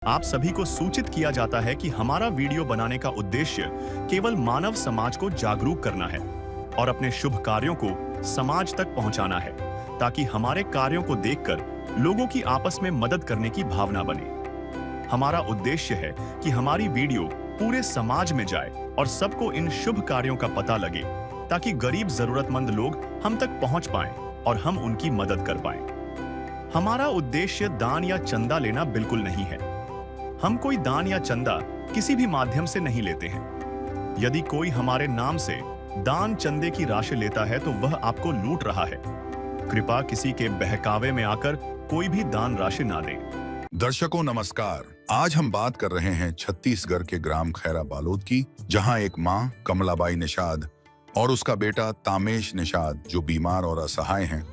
आप सभी को सूचित किया जाता है कि हमारा वीडियो बनाने का उद्देश्य केवल मानव समाज को जागरूक करना है और अपने शुभ कार्यों को समाज तक पहुंचाना है, ताकि हमारे कार्यों को देखकर लोगों की आपस में मदद करने की भावना बने। हमारा उद्देश्य है कि हमारी वीडियो पूरे समाज में जाए और सबको इन शुभ कार्यों का पता लगे, ताकि गरीब जरूरतमंद लोग हम तक पहुंच पाएं और हम उनकी मदद कर पाएं। हमारा उद्देश्य दान या चंदा लेना बिल्कुल नहीं है। हम कोई दान या चंदा किसी भी माध्यम से नहीं लेते हैं। यदि कोई हमारे नाम से दान चंदे की राशि लेता है तो वह आपको लूट रहा है। कृपया किसी के बहकावे में आकर कोई भी दान राशि ना दें। दर्शकों नमस्कार। आज हम बात कर रहे हैं छत्तीसगढ़ के ग्राम खैरा बालोद की, जहां एक मां कमलाबाई निषाद और उसका बेटा तामेश निषाद, जो बीमार और असहाय हैं,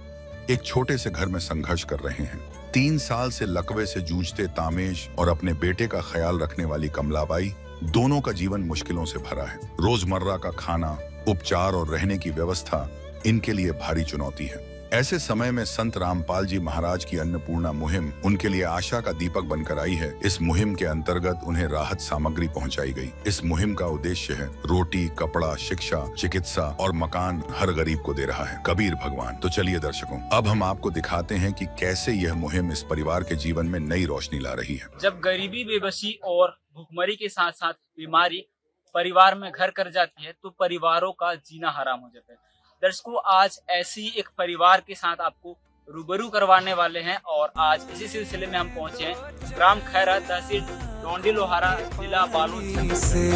एक छोटे से घर में संघर्ष कर रहे हैं। 3 साल से लकवे से जूझते तामेश और अपने बेटे का ख्याल रखने वाली कमलाबाई, दोनों का जीवन मुश्किलों से भरा है। रोजमर्रा का खाना, उपचार और रहने की व्यवस्था इनके लिए भारी चुनौती है। ऐसे समय में संत रामपाल जी महाराज की अन्नपूर्णा मुहिम उनके लिए आशा का दीपक बनकर आई है। इस मुहिम के अंतर्गत उन्हें राहत सामग्री पहुंचाई गई। इस मुहिम का उद्देश्य है रोटी, कपड़ा, शिक्षा, चिकित्सा और मकान हर गरीब को दे रहा है कबीर भगवान। तो चलिए दर्शकों, अब हम आपको दिखाते हैं कि कैसे यह मुहिम इस परिवार के जीवन में नई रोशनी ला रही है। जब गरीबी, बेबसी और भुखमरी के साथ साथ बीमारी परिवार में घर कर जाती है तो परिवारों का जीना हराम हो जाता है। दर्शकों, आज ऐसी ही एक परिवार के साथ आपको रूबरू करवाने वाले हैं और आज इसी सिलसिले में हम पहुंचे हैं ग्राम खैरा, तहसील डोंडी लोहारा, जिला बालोद से।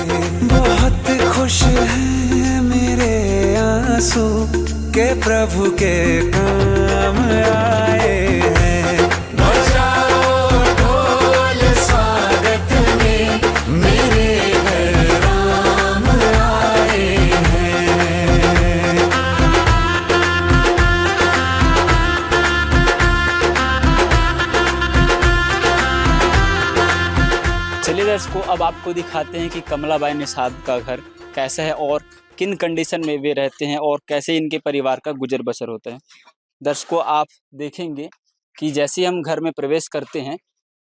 बहुत खुश है मेरे आंसू के प्रभु के काम आए हैं। बजाओ ढोल स्वागत में, मेरे घर राम आए हैं। चलिए दर्शकों, अब आपको दिखाते हैं कि कमलाबाई निषाद का घर कैसा है और किन कंडीशन में वे रहते हैं और कैसे इनके परिवार का गुजर बसर होता है। दर्शकों, आप देखेंगे कि जैसे हम घर में प्रवेश करते हैं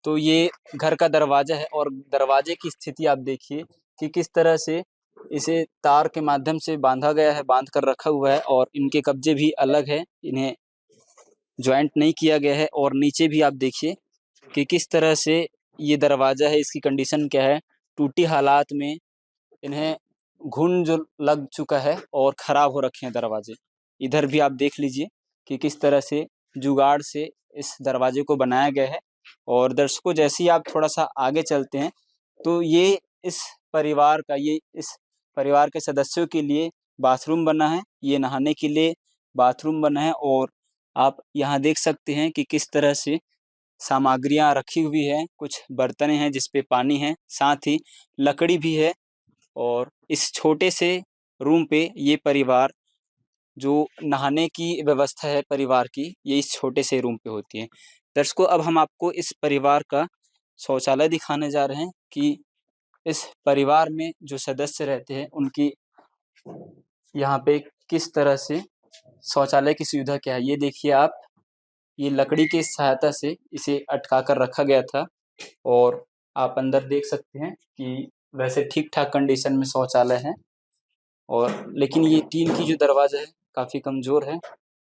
तो ये घर का दरवाजा है और दरवाजे की स्थिति आप देखिए कि किस तरह से इसे तार के माध्यम से बांधा गया है, बांध कर रखा हुआ है और इनके कब्जे भी अलग है, इन्हें ज्वाइंट नहीं किया गया है। और नीचे भी आप देखिए कि किस तरह से ये दरवाजा है, इसकी कंडीशन क्या है। टूटी हालात में इन्हें घुन जो लग चुका है और खराब हो रखे हैं दरवाजे। इधर भी आप देख लीजिए कि किस तरह से जुगाड़ से इस दरवाजे को बनाया गया है। और दर्शकों, जैसे ही आप थोड़ा सा आगे चलते हैं तो ये इस परिवार के सदस्यों के लिए बाथरूम बना है, ये नहाने के लिए बाथरूम बना है। और आप यहाँ देख सकते हैं कि किस तरह से सामग्रियाँ रखी हुई हैं, कुछ बर्तनें हैं जिस पे पानी है, साथ ही लकड़ी भी है। और इस छोटे से रूम पे ये परिवार जो नहाने की व्यवस्था है परिवार की, ये इस छोटे से रूम पे होती है। दर्शकों, अब हम आपको इस परिवार का शौचालय दिखाने जा रहे हैं कि इस परिवार में जो सदस्य रहते हैं उनकी यहाँ पे किस तरह से शौचालय की सुविधा क्या है। ये देखिए आप, ये लकड़ी की सहायता से इसे अटका कर रखा गया था और आप अंदर देख सकते हैं कि वैसे ठीक-ठाक कंडीशन में शौचालय है। और लेकिन ये टीन की जो दरवाज़ा है काफ़ी कमज़ोर है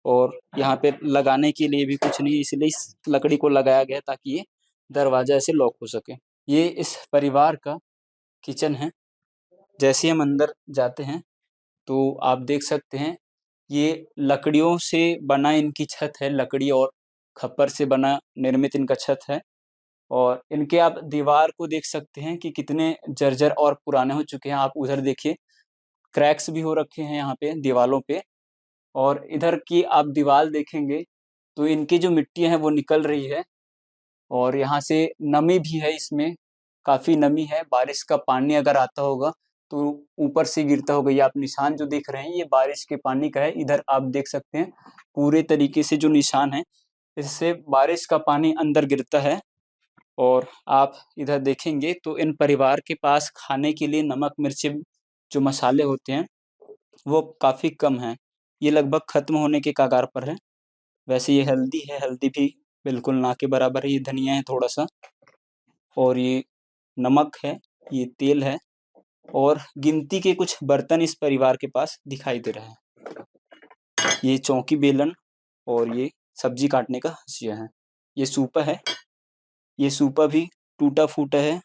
और यहाँ पे लगाने के लिए भी कुछ नहीं, इसलिए इस लकड़ी को लगाया गया ताकि ये दरवाज़ा ऐसे लॉक हो सके। ये इस परिवार का किचन है। जैसे ही हम अंदर जाते हैं तो आप देख सकते हैं ये लकड़ियों से बना इनकी छत है, लकड़ी और खप्पर से बना निर्मित इनका छत है। और इनके आप दीवार को देख सकते हैं कि कितने जर्जर और पुराने हो चुके हैं। आप उधर देखिए, क्रैक्स भी हो रखे हैं यहाँ पे दीवालों पे। और इधर की आप दीवार देखेंगे तो इनकी जो मिट्टी है वो निकल रही है और यहाँ से नमी भी है, इसमें काफ़ी नमी है। बारिश का पानी अगर आता होगा तो ऊपर से गिरता होगा। ये आप निशान जो देख रहे हैं ये बारिश के पानी का है। इधर आप देख सकते हैं पूरे तरीके से जो निशान है, इससे बारिश का पानी अंदर गिरता है। और आप इधर देखेंगे तो इन परिवार के पास खाने के लिए नमक, मिर्ची, जो मसाले होते हैं वो काफ़ी कम हैं। ये लगभग ख़त्म होने के कगार पर है। वैसे ये हल्दी है, हल्दी भी बिल्कुल ना के बराबर है, ये धनिया है थोड़ा-सा। और ये नमक है, ये तेल है और गिनती के कुछ बर्तन इस परिवार के पास दिखाई दे रहे हैं। ये चौकी बेलन और ये सब्जी काटने का हंसिया है। ये सूपा है, ये सूपा भी टूटा-फूटा है,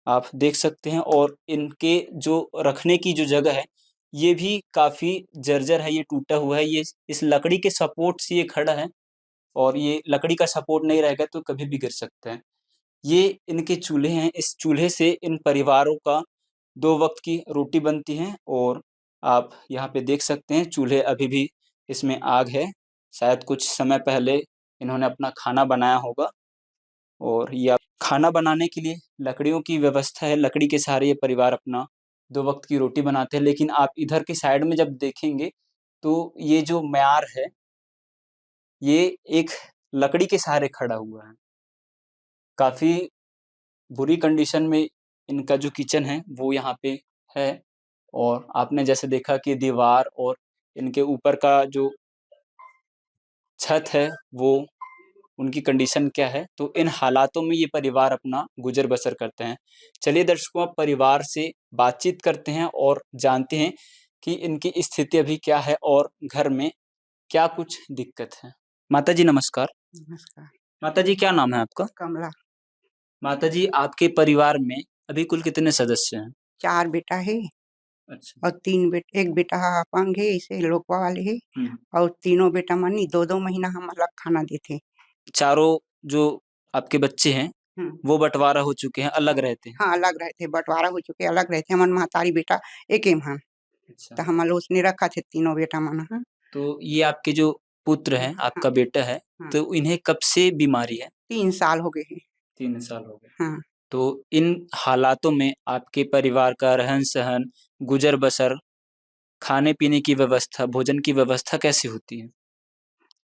आप देख सकते हैं और इनके जो रखने की जो जगह है, ये भी काफ़ी जर्जर है, ये टूटा हुआ है। ये इस लकड़ी के सपोर्ट से ये खड़ा है और ये लकड़ी का सपोर्ट नहीं रहेगा तो कभी भी गिर सकता है। ये इनके चूल्हे हैं, इस चूल्हे से इन परिवारों का 2 वक़्त की रोटी बनती है और आप यहाँ पे देख सकते हैं चूल्हे अभी भी इसमें आग है। शायद कुछ समय पहले इन्होंने अपना खाना बनाया होगा और ये आप खाना बनाने के लिए लकड़ियों की व्यवस्था है, लकड़ी के सहारे ये परिवार अपना 2 वक़्त की रोटी बनाते हैं। लेकिन आप इधर की साइड में जब देखेंगे, तो ये जो म्यार है, ये एक लकड़ी के सहारे खड़ा हुआ है। काफ़ी बुरी कंडीशन में इनका जो किचन है, वो यहाँ पे है और आपने जैसे देखा कि दीवार और इनके ऊपर का जो छत है, वो उनकी कंडीशन क्या है, तो इन हालातों में ये परिवार अपना गुज़र-बसर करते हैं। चलिए दर्शकों, अब परिवार से बातचीत करते हैं और जानते हैं कि इनकी स्थिति अभी क्या है और घर में क्या कुछ दिक्कत है। माताजी नमस्कार। नमस्कार। माताजी क्या नाम है आपका? कमला। माताजी आपके परिवार में अभी कुल कितने सदस्य हैं? 4 बेटा है अच्छा। और 1 बेटा अपंग है, इसे लोकवा वाले है हुँ। और तीनों बेटा मानी 2-2 महीना हम अलग खाना देते। चारों जो आपके बच्चे हैं, हुँ। वो बँटवारा हो चुके हैं, अलग रहते हैं। हाँ, अलग रहते, बँटवारा हो चुके, अलग रहते। हमन महतारी बेटा एके में हन, अच्छा। तो हमन उसने रखा थे तीनों बेटा मन ह। तो ये आपके जो पुत्र हैं, आपका हाँ, बेटा है, हाँ। तो इन्हें कब से बीमारी है? 3 साल हो गए हैं। 3 साल हो गए। हाँ, तो इन हालातों में आपके परिवार का रहन-सहन, गुज़र-बसर, खाने-पीने की व्यवस्था, भोजन की व्यवस्था कैसी होती है?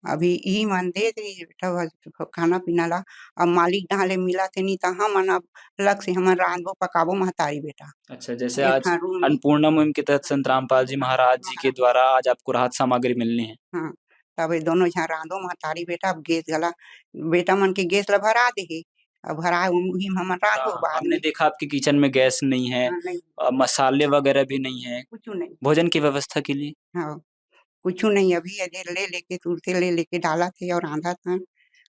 अभी यही मन देत रही बेटा बस खाना-पीना ला, अब मालिक डहा ले मिलत हे नी त हमन अब अलग से हमन राँधबो पकाबो महतारी बेटा। अच्छा, जैसे एक आज ठा रूम में अन्नपूर्णा मुहिम के तहत संत रामपाल जी महाराज जी के द्वारा आज आपको राहत सामग्री मिलनी है। हाँ, तब ये दोनों झन राँधो महतारी बेटा अब गैस गला बेटा मन के गैस ल भरा दे हे, अब भराए उही में हमन राँधबो बाद हमने में। देखा आपके किचन में गैस नहीं है, हाँ, नहीं, मसाले वगैरह भी नहीं है, कुछु नहीं। भोजन की व्यवस्था के लिए? हाँ, कुछु नहीं अभी ये ले लेके तुरते ले लेके डालत हे और राँधत हन।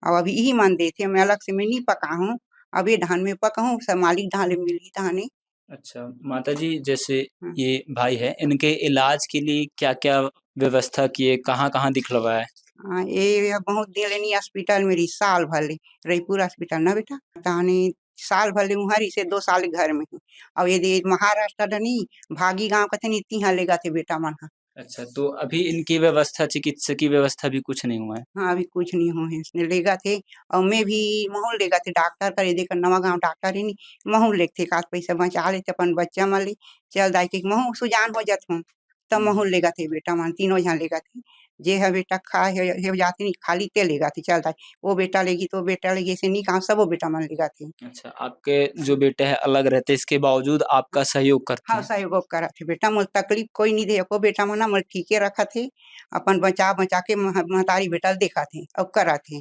और अभी यही मन देथे मैं अलग से मैं नी पकाहूँ, अब ये धान में पकाहूँ सब मालिक डहा ले मिलही तहाने। अच्छा, माताजी जैसे हाँ, ये भाई है, इनके इलाज के लिए क्या-क्या व्यवस्था किए, कहाँ-कहाँ दिखलवाए? हाँ, ये अब बहुत दिन ले नी हॉस्पिटल में रही साल भर ले, रइपुर हॉस्पिटल ना बेटा? तहाने साल भर ले उहाँ रही से 2 साल घर में ही। अब ये महाराष्ट्र डनी भागी गाँव कथे नी तिहा ले गथे बेटा मन ह। अच्छा, तो अभी इनकी व्यवस्था चिकित्सकीय व्यवस्था भी कुछ नहीं हुआ है? हाँ, अभी कुछ नहीं होए इसने ले गए थे और मैं भी महू ले गए थे डॉक्टर करे देकर नवा गाँव डॉक्टर हे नी महू लेगथे एकात पैसा बचा लेथे अपन बच्चा मन ले चल दाई कहिके महू सुजान हो जाथूँ। तब महू ले गए थे बेटा मन तीनों झन ले गए थे। जे ह बेटा खाए हे जाथे नी खाली ते ले गए थे चल दाई वो बेटा लेगी तो बेटा लेगी ऐसे नी कहाँ सबो बेटा मन ले गए थे। अच्छा, आपके जो बेटे हैं अलग रहते हैं, इसके बावजूद आपका सहयोग करते हाँ, हैं? सहयोग करत हे बेटा मोल तकलीफ कोई नी दे एको बेटा मन ह मोल ठीके रखत हे। अपन बचा-बचा के महतारी बेटा ल देखत हे अउ करत हे।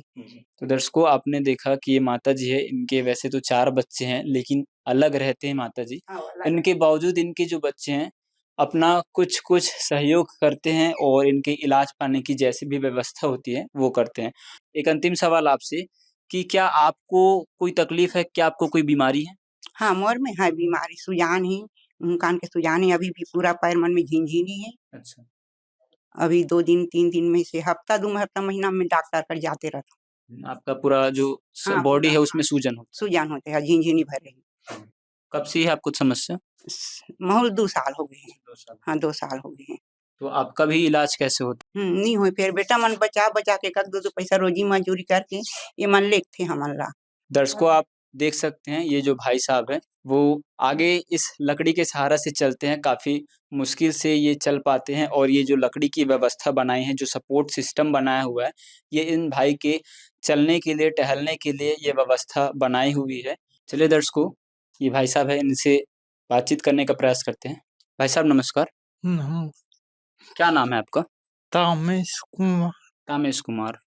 तो दर्शकों आपने देखा कि ये माताजी है, इनके वैसे तो 4 बच्चे हैं, लेकिन अलग रहते हैं माताजी। हाँ, अलग इनके बावजूद इनके जो बच्चे हैं, अपना कुछ-कुछ सहयोग करते हैं और इनके इलाज पाने की जैसी भी व्यवस्था होती है, वो करते हैं। एक अंतिम सवाल आपसे कि क्या आपको कोई तकलीफ है? क्या आपको कोई बीमारी है? हाँ, मोर में है बीमारी सुजान हे, मुँह कान के सुजान हे, अभी भी पूरा पैर मन में झिनझिनी है। अच्छा। अभी 2 दिन 3 दिन में से हफ्ता 2 हफ्ता महीना में डॉक्टर कर जाते रहत आपका पूरा जो हाँ, बॉडी पूरा है उसमें सूजन होता सुजान होते है, झिनझिनी भरे हैं। है। कब से है आपको समस्या? महू 2 साल हो गए हैं। 2 साल। हाँ, 2 साल हो गए हैं। तो आपका भी इलाज कैसे होता नी होए फिर बेटा मन बचा-बचा के कक 2-2 पैसा रोजी मजूरी करके ये मन लेगथे हमन ला। है? दर्शकों आप देख सकते हैं ये जो भाई साहब हैं, वो आगे इस लकड़ी के सहारा से चलते हैं, काफ़ी मुश्किल से ये चल पाते हैं और ये जो लकड़ी की व्यवस्था बनाई है, जो सपोर्ट सिस्टम बनाया हुआ है, ये इन भाई के चलने के लिए, टहलने के लिए ये व्यवस्था बनाई हुई है। चलिए दर्शकों, ये भाई साहब हैं, इनसे बातचीत करने का प्रयास करते हैं। भाई साहब नमस्कार, नमो क्या नाम है आपका? तामेश कुमार। कामेश कुमार।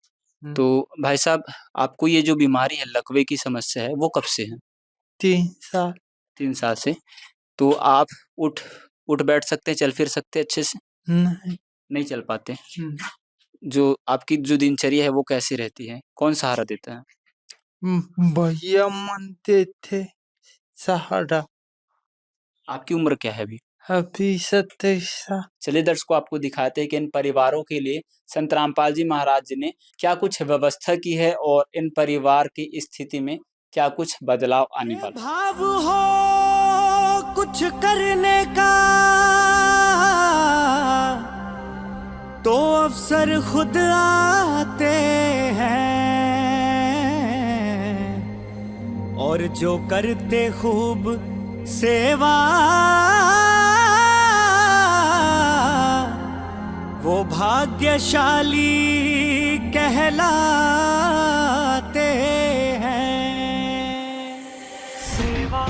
हुँ। तो भाई साहब आपको ये जो बीमारी है, लकवे की समस्या है, वो कब से है? 3 साल 3 साल से। तो आप उठ उठ बैठ सकते हैं, चल फिर सकते हैं अच्छे से? नहीं। नहीं चल पाते। हुँ, जो आपकी जो दिनचर्या है वो कैसी रहती है? कौन सहारा देता है? भैया मानते थे सहारा। आपकी उम्र क्या है अभी? अभी 27 साल। चलिए दर्शकों आपको दिखाते हैं कि इन परिवारों के लिए संत रामपाल जी महाराज जी ने क्या कुछ व्यवस्था की है और इन परिवार की स्थिति में क्या कुछ बदलाव आने वाला है। भाव हो कुछ करने का तो अवसर खुद आते हैं और जो करते खूब सेवा वो भाग्यशाली कहलाते हैं। सेवा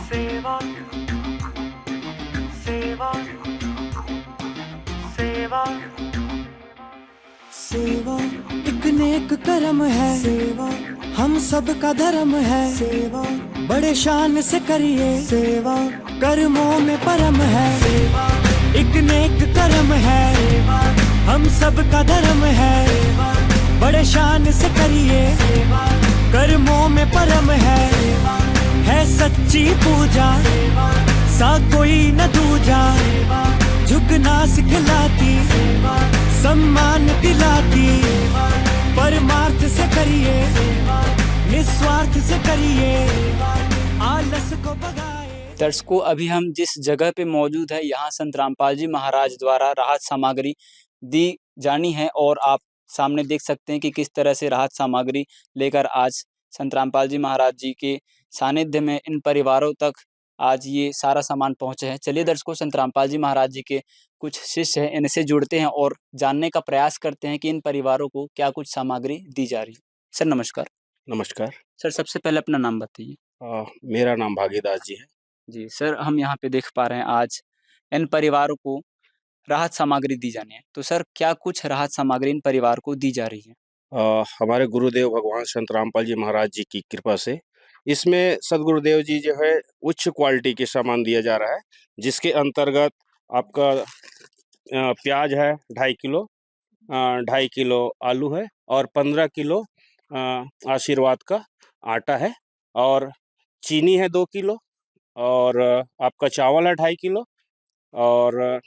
सेवा सेवा सेवा सेवा एक नेक कर्म है, सेवा हम सब का धर्म है, सेवा बड़े शान से करिए, सेवा कर्मों में परम है, सेवा एक नेक कर्म है, सेवा हम सब का धर्म है, सेवा बड़े शान से करिए, सेवा कर्मों में परम है सच्ची पूजा, सेवा सा कोई न दूजा, सेवा झुकना सिखलाती, सेवा सम्मान दिलाती, परमार्थ से करिए, निस्वार्थ से करिए, आलस को भगाए। दर्शकों अभी हम जिस जगह पे मौजूद है यहाँ संत रामपाल जी महाराज द्वारा राहत सामग्री दी जानी है और आप सामने देख सकते हैं कि किस तरह से राहत सामग्री लेकर आज संत रामपाल जी महाराज जी के सानिध्य में इन परिवारों तक आज ये सारा सामान पहुंचे हैं। चलिए दर्शकों संत रामपाल जी महाराज जी के कुछ शिष्य हैं इनसे जुड़ते हैं और जानने का प्रयास करते हैं कि इन परिवारों को क्या कुछ सामग्री दी जा रही है। सर नमस्कार। नमस्कार। सर सबसे पहले अपना नाम बताइए। मेरा नाम भागीदास जी है। जी सर हम यहाँ पे देख पा रहे हैं आज इन परिवारों को राहत सामग्री दी जानी है, तो सर क्या कुछ राहत सामग्री इन परिवार को दी जा रही है? हमारे गुरुदेव भगवान संत रामपाल जी महाराज जी की कृपा से इसमें सदगुरुदेव जी जो है उच्च क्वालिटी के सामान दिया जा रहा है, जिसके अंतर्गत आपका प्याज है 2.5 किलो, 2.5 किलो आलू है और 15 किलो आशीर्वाद का आटा है और चीनी है 2 किलो और आपका चावल है 2.5 किलो और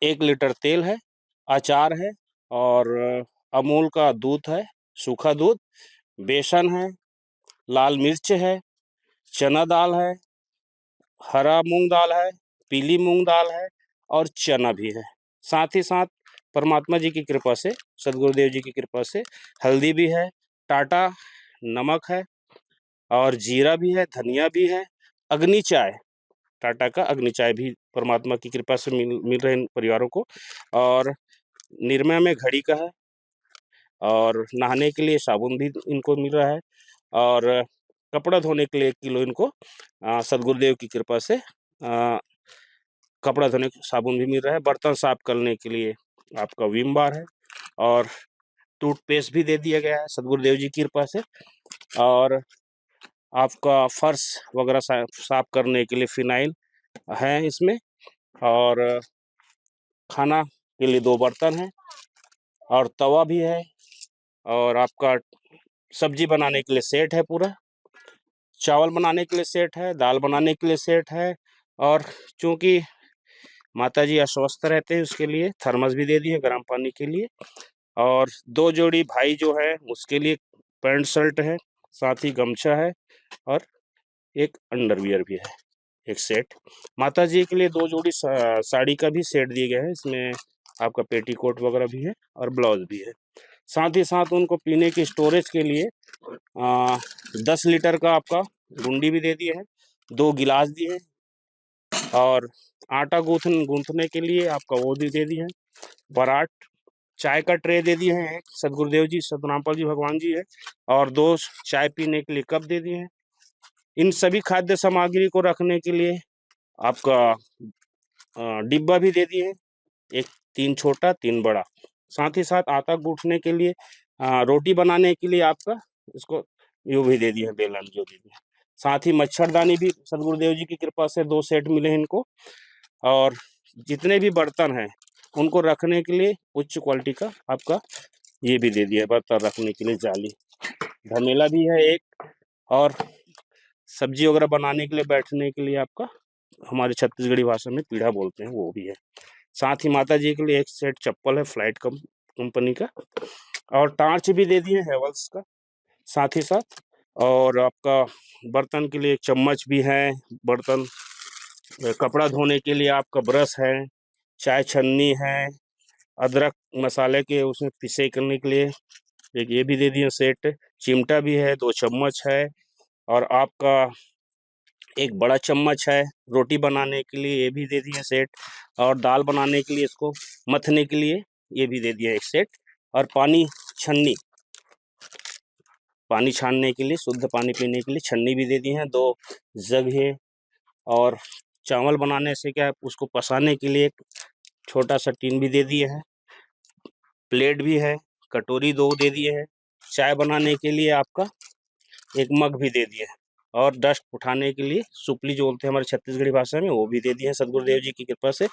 1 लीटर तेल है, अचार है और अमूल का दूध है, सूखा दूध, बेसन है, लाल मिर्च है, चना दाल है, हरा मूंग दाल है, पीली मूंग दाल है और चना भी है। साथ ही साथ परमात्मा जी की कृपा से, सदगुरुदेव जी की कृपा से हल्दी भी है, टाटा नमक है और जीरा भी है, धनिया भी है, अग्नि चाय, टाटा का अग्नि चाय भी परमात्मा की कृपा से मिल रहे इन परिवारों को और निर्मय में घड़ी का है और नहाने के लिए साबुन भी इनको मिल रहा है और कपड़ा धोने के लिए 1 किलो इनको सदगुरुदेव की कृपा से कपड़ा धोने का साबुन भी मिल रहा है। बर्तन साफ करने के लिए आपका विम बार है और टूथपेस्ट भी दे दिया गया है सदगुरुदेव जी की कृपा से और आपका फर्श वगैरह साफ करने के लिए फिनाइल है इसमें और खाना के लिए 2 बर्तन हैं और तवा भी है और आपका सब्जी बनाने के लिए सेट है पूरा, चावल बनाने के लिए सेट है, दाल बनाने के लिए सेट है और चूँकि माताजी अस्वस्थ रहते हैं उसके लिए थर्मस भी दे दी है गर्म पानी के लिए और 2 जोड़ी भाई जो है उसके लिए पैंट शर्ट है, साथ ही गमछा है और एक अंडरवियर भी है, एक सेट। माताजी के लिए 2 जोड़ी साड़ी का भी सेट दिए गए हैं, इसमें आपका पेटीकोट वगैरह भी है और ब्लाउज भी है। साथ ही साथ उनको पीने की स्टोरेज के लिए 10 लीटर का आपका गुंडी भी दे दिए है, 2 गिलास दिए हैं और आटा गूंथने के लिए आपका वो भी दे दिए हैं, परात, चाय का ट्रे दे दिए हैं, सदगुरुदेव जी संत रामपाल जी भगवान जी है और 2 चाय पीने के लिए कप दे दिए हैं। इन सभी खाद्य सामग्री को रखने के लिए आपका डिब्बा भी दे दिए हैं, एक 3 छोटा 3 बड़ा। साथ ही साथ आटा गूंथने के लिए रोटी बनाने के लिए आपका इसको ये भी दे दिए हैं, बेलन जो दे दिए। साथ ही मच्छरदानी भी सदगुरुदेव जी की कृपा से 2 सेट मिले हैं इनको। और जितने भी बर्तन हैं उनको रखने के लिए उच्च क्वालिटी का आपका ये भी दे दिया है, बर्तन रखने के लिए जाली। धमेला भी है एक, और सब्जी वगैरह बनाने के लिए बैठने के लिए आपका, हमारे छत्तीसगढ़ी भाषा में पीढ़ा बोलते हैं, वो भी है। साथ ही माता जी के लिए एक सेट चप्पल है फ्लाइट कंपनी का, और टार्च भी दे दिए हेवल्स का साथ ही साथ। और आपका बर्तन के लिए एक चम्मच भी है, बर्तन कपड़ा धोने के लिए आपका ब्रश है, चाय छन्नी है, अदरक मसाले के उसमें पिसे करने के लिए एक ये भी दे दिए सेट। चिमटा भी है, 2 चम्मच है, और आपका एक बड़ा चम्मच है रोटी बनाने के लिए, ये भी दे दिए सेट। और दाल बनाने के लिए इसको मथने के लिए ये भी दे दिया एक सेट। और पानी छन्नी, पानी छानने के लिए, शुद्ध पानी पीने के लिए छन्नी भी दे दी है, 2 जग है। और चावल बनाने से क्या उसको पसाने के लिए एक छोटा सा टीन भी दे दिए है। प्लेट भी है, कटोरी 2 दे दिए है। चाय बनाने के लिए आपका एक मग भी दे दिए है। और डस्ट उठाने के लिए सुपली जो बोलते हैं हमारे छत्तीसगढ़ी भाषा में, वो भी दे दिए हैं सदगुरुदेव जी की कृपा से।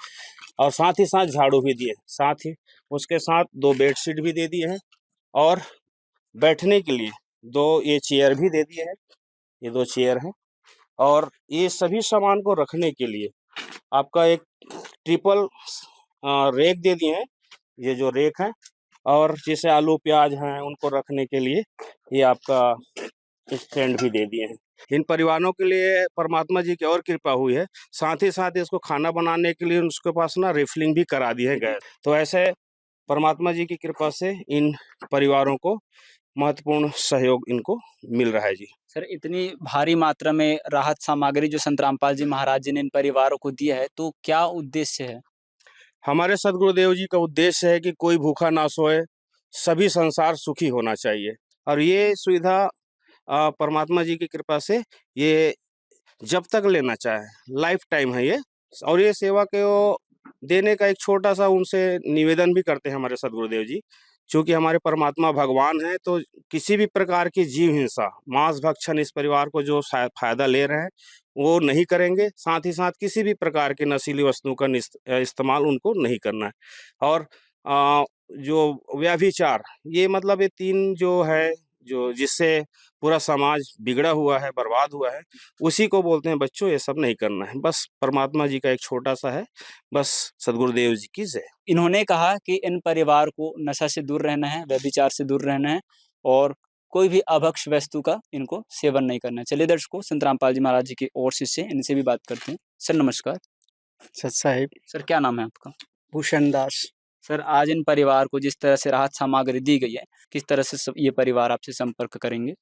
और साथ ही साथ झाड़ू भी दिए, साथ ही उसके साथ 2 बेडशीट भी दे दिए हैं। और बैठने के लिए 2 ये चेयर भी दे दिए हैं, ये 2 चेयर हैं। और ये सभी सामान को रखने के लिए आपका एक ट्रिपल रेक दे दिए हैं, ये जो रेक है। और जैसे आलू प्याज हैं उनको रखने के लिए ये आपका स्टैंड भी दे दिए हैं। इन परिवारों के लिए परमात्मा जी की और कृपा हुई है। साथ ही साथ इसको खाना बनाने के लिए उसके पास ना रिफिलिंग भी करा दी है गैस। तो ऐसे परमात्मा जी की कृपा से इन परिवारों को महत्वपूर्ण सहयोग इनको मिल रहा है जी। सर, इतनी भारी मात्रा में राहत सामग्री जो संत रामपाल जी महाराज जी ने इन परिवारों को दिया है, तो क्या उद्देश्य है? हमारे सदगुरुदेव जी का उद्देश्य है कि कोई भूखा ना सोए, सभी संसार सुखी होना चाहिए। और ये सुविधा परमात्मा जी की कृपा से ये जब तक लेना चाहे लाइफ टाइम है ये। और ये सेवा को देने का एक छोटा सा उनसे निवेदन भी करते हैं हमारे सदगुरुदेव जी, क्योंकि हमारे परमात्मा भगवान है। तो किसी भी प्रकार की जीव हिंसा, मांस भक्षण इस परिवार को जो फायदा ले रहे हैं वो नहीं करेंगे। साथ ही साथ किसी भी प्रकार के नशीली वस्तुओं का इस्तेमाल उनको नहीं करना है। और जो व्यभिचार, ये मतलब ये 3 जो है जो जिससे पूरा समाज बिगड़ा हुआ है, बर्बाद हुआ है, उसी को बोलते हैं बच्चों ये सब नहीं करना है। बस परमात्मा जी का एक छोटा सा है, बस सदगुरुदेव जी की जय। इन्होंने कहा कि इन परिवार को नशा से दूर रहना है, व्यभिचार से दूर रहना है, और कोई भी अभक्ष वस्तु का इनको सेवन नहीं करना है। चलिए दर्शकों, संत रामपाल जी महाराज जी की ओर से इनसे भी बात करते हैं। सर नमस्कार। सत साहिब सर, क्या नाम है आपका? भूषण दास। सर, आज इन परिवार को जिस तरह से राहत सामग्री दी गई है, किस तरह से ये परिवार आपसे संपर्क करेंगे?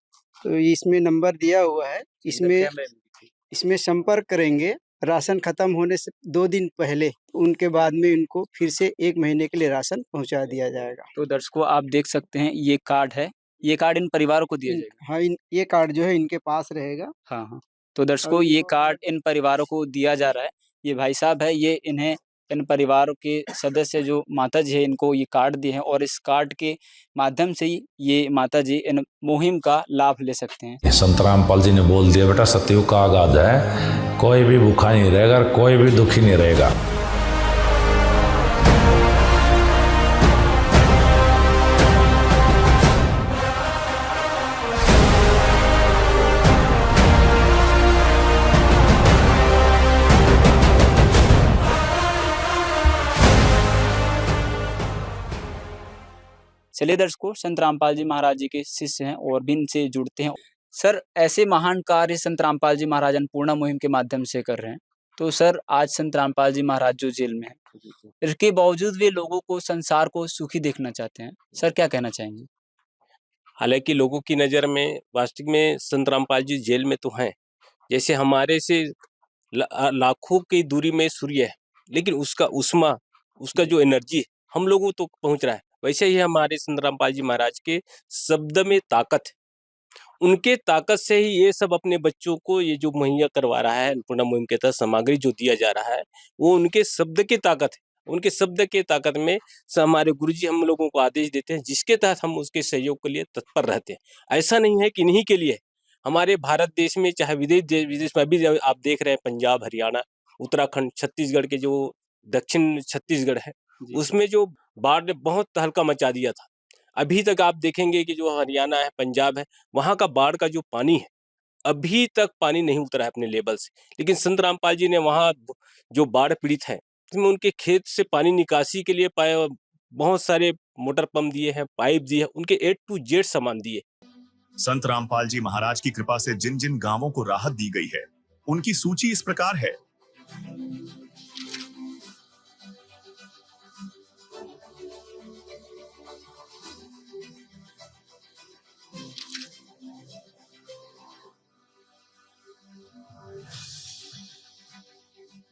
तो इसमें नंबर दिया हुआ है, इसमें संपर्क करेंगे। राशन खत्म होने से 2 दिन पहले, उनके बाद में इनको फिर से 1 महीने के लिए राशन पहुंचा दिया जाएगा। तो दर्शकों, आप देख सकते हैं ये कार्ड है, ये कार्ड इन परिवारों को दिया जाएगा। हाँ, ये कार्ड जो है इनके पास रहेगा। हाँ हाँ। तो दर्शकों, ये कार्ड इन परिवारों को दिया जा रहा है। ये भाई साहब है, ये इन्हें इन परिवारों के सदस्य जो माता जी है इनको ये कार्ड दिए हैं, और इस कार्ड के माध्यम से ही ये माता जी इन मुहिम का लाभ ले सकते हैं। संत रामपाल जी ने बोल दिया, बेटा सतयुग का आगाज है, कोई भी भूखा नहीं रहेगा, कोई भी दुखी नहीं रहेगा। चलिए दर्शकों, संत रामपाल जी महाराज जी के शिष्य हैं और भी इनसे जुड़ते हैं। सर, ऐसे महान कार्य संत रामपाल जी महाराज अन्नपूर्णा मुहिम के माध्यम से कर रहे हैं। तो सर, आज संत रामपाल जी महाराज जो जेल में हैं, इसके बावजूद वे लोगों को, संसार को सुखी देखना चाहते हैं। सर, क्या कहना चाहेंगे? हालांकि लोगों की नज़र में वास्तविक में संत रामपाल जी जेल में तो हैं, जैसे हमारे से लाखों की दूरी में सूर्य है, लेकिन उसका उष्मा, उसका जो एनर्जी हम लोगों तो पहुंच रहा है, वैसे ही हमारे संत रामपाल जी महाराज के शब्द में ताकत है। उनके ताकत से ही ये सब अपने बच्चों को ये जो मुहैया करवा रहा है, अन्नपूर्णा मुहिम के तहत सामग्री जो दिया जा रहा है, वो उनके शब्द की ताकत है। उनके शब्द के ताकत में हमारे गुरुजी हम लोगों को आदेश देते हैं, जिसके तहत हम उसके सहयोग के लिए तत्पर रहते हैं। ऐसा नहीं है कि इन्हीं के लिए, हमारे भारत देश में चाहे विदेश में अभी आप देख रहे हैं पंजाब, हरियाणा, उत्तराखंड, छत्तीसगढ़ के जो दक्षिण छत्तीसगढ़ है, उसमें जो बाढ़ ने बहुत तहलका मचा दिया था। अभी तक आप देखेंगे कि जो हरियाणा है, पंजाब है, वहाँ का बाढ़ का जो पानी है, अभी तक पानी नहीं उतरा है अपने लेवल से। लेकिन संत रामपाल जी ने वहाँ जो बाढ़ पीड़ित हैं, उसमें उनके खेत से पानी निकासी के लिए बहुत सारे मोटर पंप दिए हैं, पाइप दिए हैं, उनके A to Z सामान दिए। संत रामपाल जी महाराज की कृपा से जिन जिन गांवों को राहत दी गई है, उनकी सूची इस प्रकार है।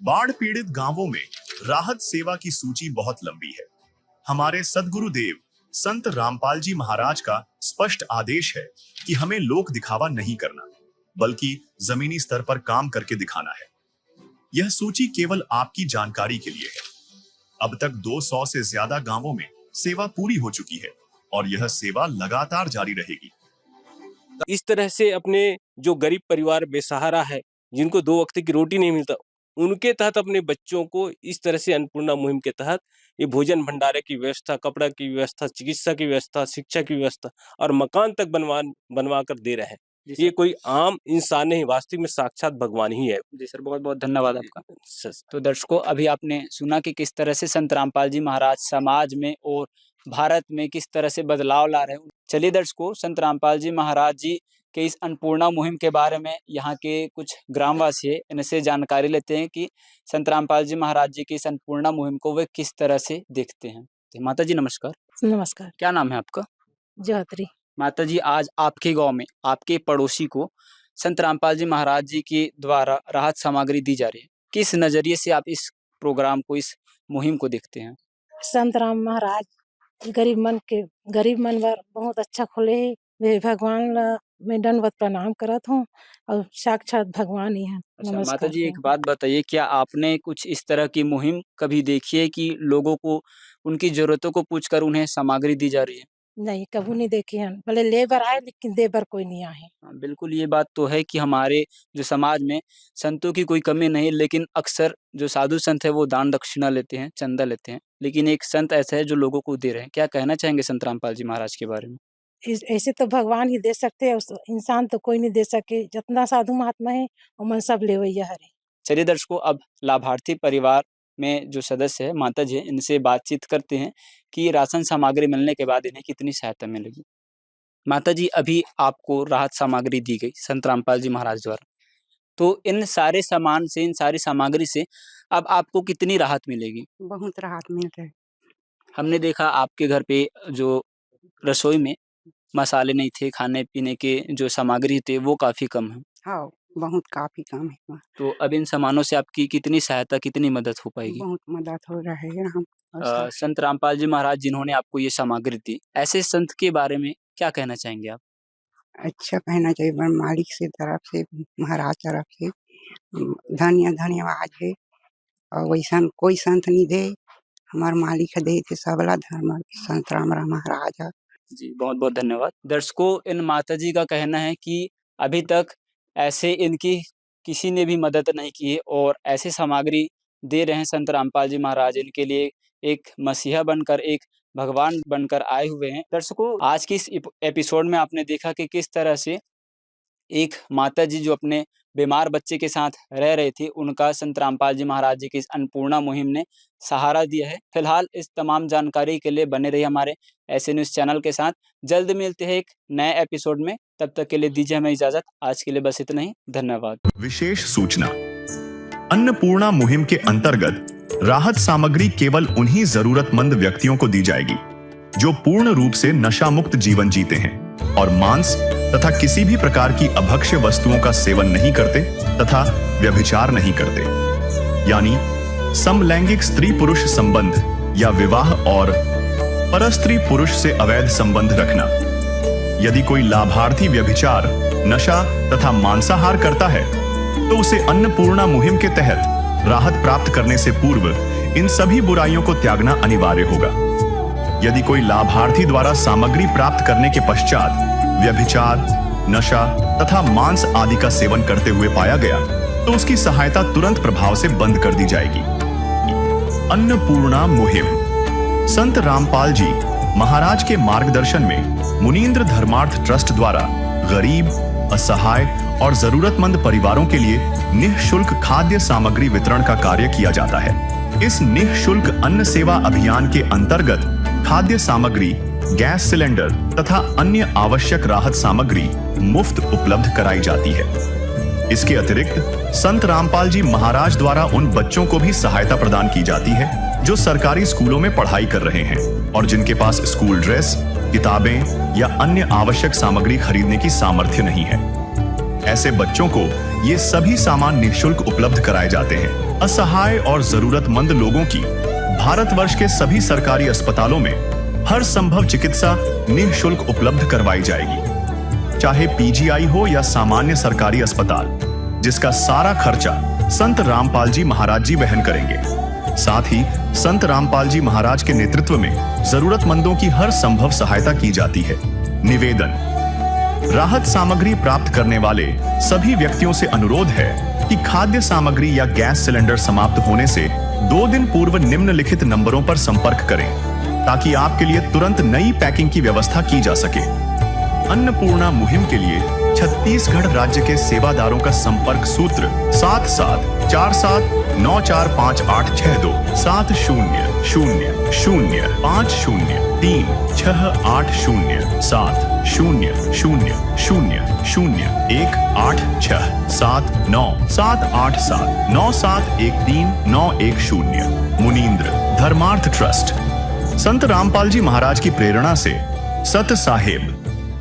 बाढ़ पीड़ित गांवों में राहत सेवा की सूची बहुत लंबी है। हमारे सद्गुरुदेव संत रामपाल जी महाराज का स्पष्ट आदेश है कि हमें लोक दिखावा नहीं करना, बल्कि जमीनी स्तर पर काम करके दिखाना है। यह सूची केवल आपकी जानकारी के लिए है। अब तक 200 से ज्यादा गांवों में सेवा पूरी हो चुकी है और यह सेवा लगातार जारी रहेगी। इस तरह से अपने जो गरीब परिवार बेसहारा है, जिनको 2 वक्त की रोटी नहीं मिलता, उनके तहत अपने बच्चों को इस तरह से अन्नपूर्णा मुहिम के तहत ये भोजन भंडारे की व्यवस्था, कपड़ा की व्यवस्था, चिकित्सा की व्यवस्था, शिक्षा की व्यवस्था और मकान तक बनवा कर दे रहे हैं। ये कोई आम इंसान नहीं, वास्तविक में साक्षात भगवान ही है। जी सर, बहुत बहुत धन्यवाद आपका। तो दर्शकों, अभी आपने सुना कि किस तरह से संत रामपाल जी महाराज समाज में और भारत में किस तरह से बदलाव ला रहे हैं। चलिए दर्शकों, संत रामपाल जी महाराज जी के इस अन्नपूर्णा मुहिम के बारे में यहाँ के कुछ ग्रामवासी है, इनसे जानकारी लेते हैं कि संत रामपाल जी महाराज जी की इस अन्नपूर्णा मुहिम को वे किस तरह से देखते हैं। तो माता जी नमस्कार। नमस्कार। क्या नाम है आपका? जोहत्री। माता जी, आज आपके गांव में आपके पड़ोसी को संत रामपाल जी महाराज जी के द्वारा राहत सामग्री दी जा रही है, किस नजरिए से आप इस प्रोग्राम को, इस मुहिम को देखते हैं? संत राम महाराज गरीब मन बर बहुत अच्छा खोले है। वे भगवान ला मैं दंडवत प्रणाम करत हूँ और साक्षात भगवान ही है। अच्छा माता जी, एक बात बताइए, क्या आपने कुछ इस तरह की मुहिम कभी देखी है कि लोगों को उनकी जरूरतों को पूछकर उन्हें सामग्री दी जा रही है? नहीं, कभी नहीं देखी है। भले लेबर आए लेकिन देबर कोई नहीं आए। बिल्कुल, ये बात तो है कि हमारे जो समाज में संतों की कोई कमी नहीं, लेकिन अक्सर जो साधु संत है वो दान दक्षिणा लेते हैं, चंदा लेते हैं, लेकिन एक संत ऐसा है जो लोगों को दे रहे हैं। क्या कहना चाहेंगे संत रामपाल जी महाराज के बारे में? ऐसे तो भगवान ही दे सकते हैं, इंसान तो कोई नहीं दे सके। जितना साधु महात्मा है वो सब लेवैया हरे। चलिए दर्शकों, अब लाभार्थी परिवार में जो सदस्य है माता जी, इनसे बातचीत करते हैं कि राशन सामग्री मिलने के बाद इन्हें कितनी सहायता मिलेगी। माता जी, अभी आपको राहत सामग्री दी गई संत रामपाल जी महाराज द्वारा, तो इन सारे सामान से, इन सारी सामग्री से अब आपको कितनी राहत मिलेगी? बहुत राहत मिल रही। हमने देखा आपके घर पे जो रसोई में मसाले नहीं थे, खाने पीने के जो सामग्री थे वो काफी कम है। हाँ, बहुत काफी कम है। तो अब इन सामानों से आपकी कितनी सहायता, कितनी मदद हो पाएगी? बहुत मदद हो रहा है। हम संत रामपाल जी महाराज जिन्होंने आपको ये सामग्री दी, ऐसे संत के बारे में क्या कहना चाहेंगे आप? अच्छा कहना चाहिए, मालिक से तरफ से, महाराज तरफ से धन्यवाद है। और वैसा कोई संत नहीं दे, हमारे मालिक दे थे सबला धर्म संत राम महाराज। जी, बहुत बहुत धन्यवाद। दर्शकों, इन माता जी का कहना है कि अभी तक ऐसे इनकी किसी ने भी मदद नहीं की है और ऐसे सामग्री दे रहे हैं संत रामपाल जी महाराज, इनके लिए एक मसीहा बनकर, एक भगवान बनकर आए हुए हैं। दर्शकों, आज की इस एपिसोड में आपने देखा कि किस तरह से एक माता जी जो अपने बीमार बच्चे के साथ रह रहे थे, उनका संत रामपाल जी महाराज जी की इस अन्नपूर्णा मुहिम ने सहारा दिया है। फिलहाल इस तमाम जानकारी के लिए बने रहिए हमारे ऐसे न्यूज़ चैनल के साथ। जल्द मिलते हैं एक नए एपिसोड में, तब तक के लिए दीजिए हमें इजाजत। आज के लिए बस इतना ही, धन्यवाद। विशेष सूचना, अन्नपूर्णा मुहिम के अंतर्गत राहत सामग्री केवल उन्हीं जरूरतमंद व्यक्तियों को दी जाएगी जो पूर्ण रूप से नशा मुक्त जीवन जीते हैं और मांस तथा किसी भी प्रकार की अभक्ष्य वस्तुओं का सेवन नहीं करते तथा व्यभिचार नहीं करते, यानी समलैंगिक स्त्री पुरुष संबंध या विवाह और परस्त्री पुरुष से अवैध संबंध रखना। यदि कोई लाभार्थी व्यभिचार, नशा तथा मांसाहार करता है तो उसे अन्नपूर्णा मुहिम के तहत राहत प्राप्त करने से पूर्व इन सभी बुराइयों को त्यागना अनिवार्य होगा। यदि कोई लाभार्थी द्वारा सामग्री प्राप्त करने के पश्चात व्यभिचार, नशा तथा मांस आदि का सेवन करते हुए पाया गया तो उसकी सहायता तुरंत प्रभाव से बंद कर दी जाएगी। अन्नपूर्णा मुहिम। संत रामपाल जी महाराज के मार्गदर्शन में मुनींद्र धर्मार्थ ट्रस्ट द्वारा गरीब, असहाय और जरूरतमंद परिवारों के लिए निःशुल्क खाद्य सामग्री वितरण का कार्य किया जाता है। इस निःशुल्क अन्न सेवा अभियान के अंतर्गत खाद्य सामग्री, गैस सिलेंडर तथा अन्य आवश्यक राहत सामग्री मुफ्त उपलब्ध कराई जाती है। इसके अतिरिक्त संत रामपाल जी महाराज द्वारा उन बच्चों को भी सहायता प्रदान की जाती है जो सरकारी स्कूलों में पढ़ाई कर रहे हैं और जिनके पास स्कूल ड्रेस, किताबें या अन्य आवश्यक सामग्री खरीदने की सामर्थ्य नहीं है। ऐसे बच्चों को ये सभी सामान निःशुल्क उपलब्ध कराए जाते हैं। असहाय और जरूरतमंद लोगों की भारतवर्ष के सभी सरकारी अस्पतालों में हर संभव चिकित्सा निःशुल्क उपलब्ध करवाई जाएगी, चाहे पीजीआई हो या सामान्य सरकारी अस्पताल, जिसका सारा खर्चा संत रामपाल जी महाराज जी वहन करेंगे। साथ ही संत रामपाल जी महाराज के नेतृत्व में जरूरतमंदों की हर संभव सहायता की जाती है। निवेदन। राहत सामग्री प्राप्त करने वाले सभी व्यक्तियों से अनुरोध है कि खाद्य सामग्री या गैस सिलेंडर समाप्त होने से 2 दिन पूर्व निम्नलिखित नंबरों पर संपर्क करें ताकि आपके लिए तुरंत नई पैकिंग की व्यवस्था की जा सके। अन्नपूर्णा मुहिम के लिए छत्तीसगढ़ राज्य के सेवादारों का संपर्क सूत्र 7747945862 7000800057097867978713 मुनींद्र धर्मार्थ ट्रस्ट। संत रामपाल जी महाराज की प्रेरणा से सत साहेब